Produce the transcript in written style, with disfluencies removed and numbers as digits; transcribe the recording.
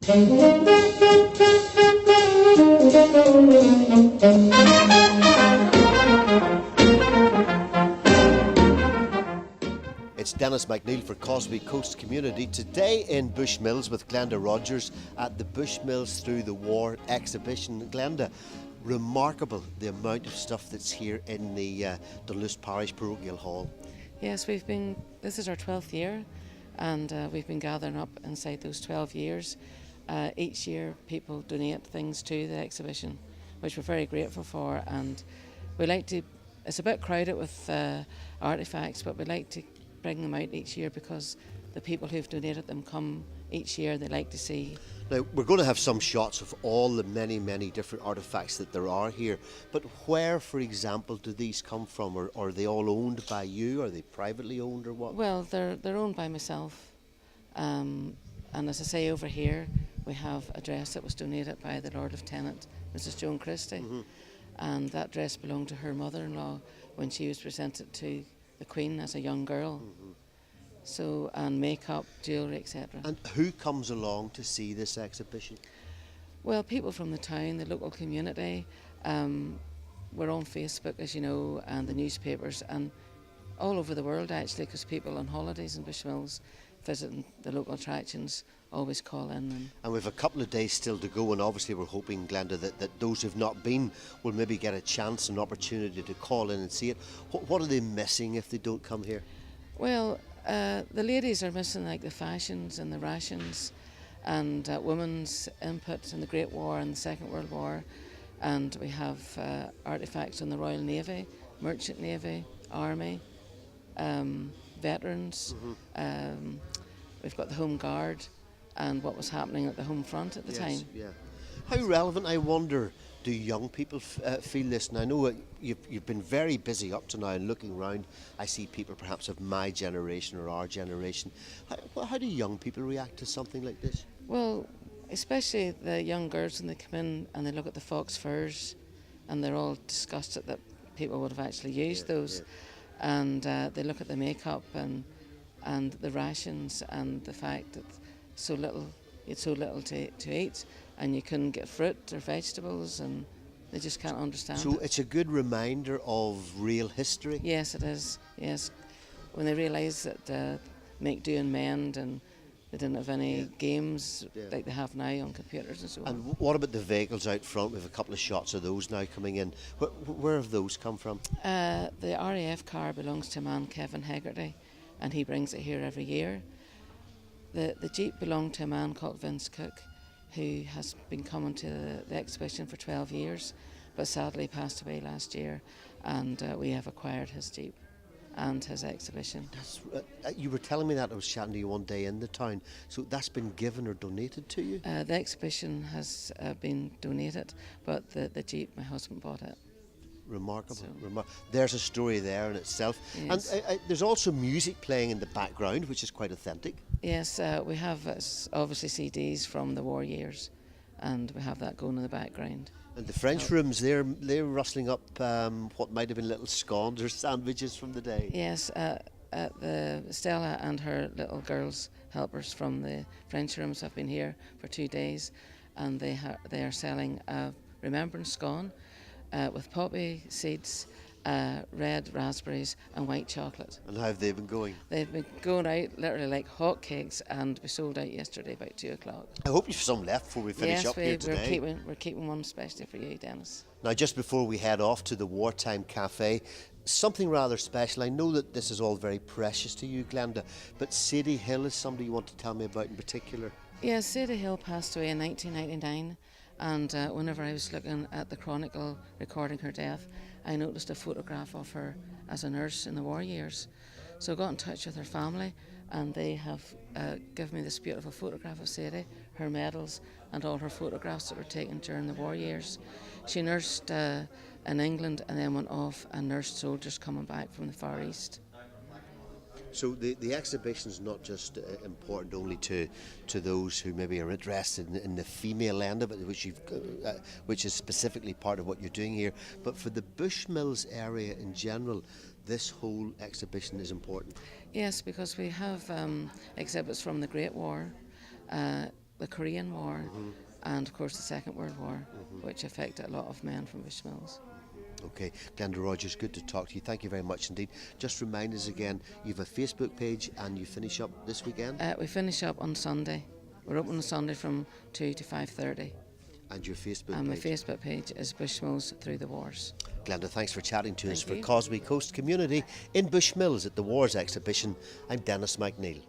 It's Dennis McNeil for Causeway Coast Community. Today in Bushmills with Glenda Rogers at the Bushmills Through the War exhibition. Glenda, remarkable the amount of stuff that's here in the Duluth Parish Parochial Hall. Yes, this is our 12th year, and we've been gathering up inside those 12 years. Each year people donate things to the exhibition, which we're very grateful for, and it's a bit crowded with artefacts, but we like to bring them out each year because the people who've donated them come each year. They like to see. Now, we're going to have some shots of all the many, many different artefacts that there are here, but where, for example, do these come from? Or are they all owned by you? Are they privately owned or what? Well, they're owned by myself, and as I say, over here we have a dress that was donated by the Lord Lieutenant, Mrs. Joan Christie, and that dress belonged to her mother-in-law when she was presented to the Queen as a young girl. So, and makeup, jewellery, etc. And who comes along to see this exhibition? Well, people from the town, the local community. We're on Facebook, as you know, and the newspapers, and all over the world actually, because people on holidays in Bushmills visiting the local attractions always call in. And we've a couple of days still to go, and obviously we're hoping, Glenda, that those who've not been will maybe get a chance, an opportunity to call in and see it. What are they missing if they don't come here? Well, the ladies are missing like the fashions and the rations and women's input in the Great War and the Second World War, and we have artefacts on the Royal Navy, Merchant Navy, Army, veterans. We've got the Home Guard and what was happening at the home front at the time. Yeah. How relevant, I wonder, do young people feel this? And I know you've been very busy up to now, and looking around, I see people perhaps of my generation or our generation. How do young people react to something like this? Well, especially the young girls when they come in and they look at the fox furs, and they're all disgusted that people would have actually used those. And they look at the makeup and the rations and the fact that you had so little to eat, and you couldn't get fruit or vegetables, and they just can't understand. So it's a good reminder of real history? Yes, it is, yes. When they realise that make, do and mend, and they didn't have any games like they have now on computers and so on. And what about the vehicles out front? We have a couple of shots of those now coming in. Where have those come from? The RAF car belongs to a man, Kevin Hegarty, and he brings it here every year. The Jeep belonged to a man called Vince Cook, who has been coming to the exhibition for 12 years, but sadly passed away last year, and we have acquired his Jeep and his exhibition. You were telling me that I was chatting to you one day in the town, so that's been given or donated to you? The exhibition has been donated, but the Jeep, my husband bought it. Remarkable. There's a story there in itself. Yes. And there's also music playing in the background, which is quite authentic. Yes, we have obviously CDs from the war years, and we have that going in the background. And the French rooms, they're rustling up what might have been little scones or sandwiches from the day. Yes, the Stella and her little girls helpers from the French rooms have been here for 2 days, and they are selling a remembrance scone with poppy seeds, red raspberries and white chocolate. And how have they been going? They've been going out literally like hotcakes, and we sold out yesterday about 2 o'clock. I hope you've some left before we finish up here today. Yes, we're keeping one especially for you, Dennis. Now, just before we head off to the Wartime Cafe, something rather special. I know that this is all very precious to you, Glenda, but Sadie Hill is somebody you want to tell me about in particular. Yes, Sadie Hill passed away in 1999, and whenever I was looking at the Chronicle recording her death, I noticed a photograph of her as a nurse in the war years. So I got in touch with her family, and they have given me this beautiful photograph of Sadie, her medals, and all her photographs that were taken during the war years. She nursed in England and then went off and nursed soldiers coming back from the Far East. So the exhibition is not just important only to those who maybe are interested in the female end of it, which is specifically part of what you're doing here, but for the Bushmills area in general, this whole exhibition is important. Yes, because we have exhibits from the Great War, the Korean War and, of course, the Second World War, which affected a lot of men from Bushmills. Okay, Glenda Rogers, good to talk to you. Thank you very much indeed. Just remind us again, you have a Facebook page and you finish up this weekend? We finish up on Sunday. We're open on Sunday from 2 to 5:30. And your Facebook And my page? Facebook page is Bushmills Through the Wars. Glenda, thanks for chatting to us Thank for you. Causeway Coast Community in Bushmills at the Wars exhibition. I'm Dennis McNeil.